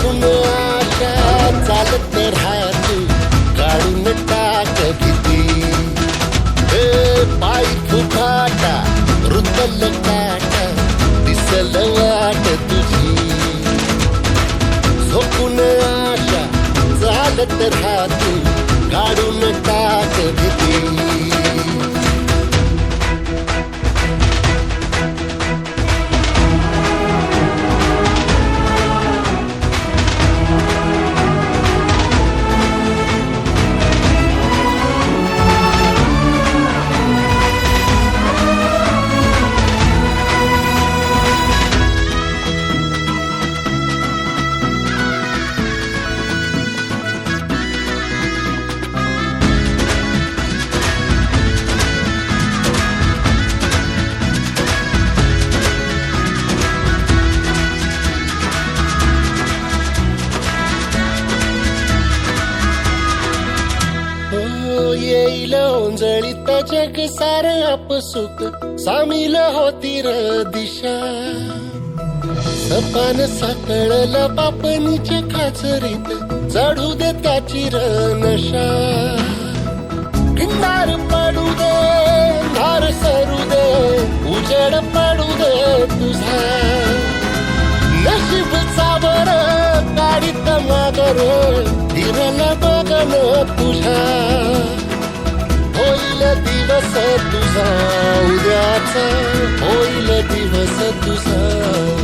झोपून आशा चालत राहते काढून टाक किती पायी फुफाटा रुतल काटा दिसल वाट तुझी झोपून आशा चालत राहते काढून टाक किती येईल ओंजळीत जग सारं आपसुक सामील होती र दिशा सपान साकळलं पापणीच्या खाचरीत चढू दे त्याची र नशा किनार पडू दे धार सरू दे उजेड पडू दे तुझा नशीब चावर गाडीत मागर हिरल बघन तुझ्या होईल दिवस तुझा उद्याचा होईल दिवस तुझा